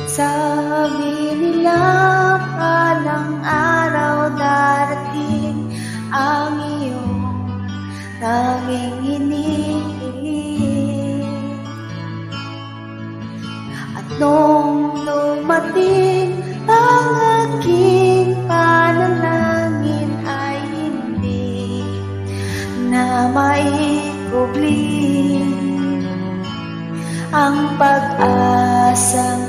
Sabi nila palang araw darating ang iyong tanging hinihiling. At nung dumating ang aking panalangin ay hindi na maikubli ang pag-asang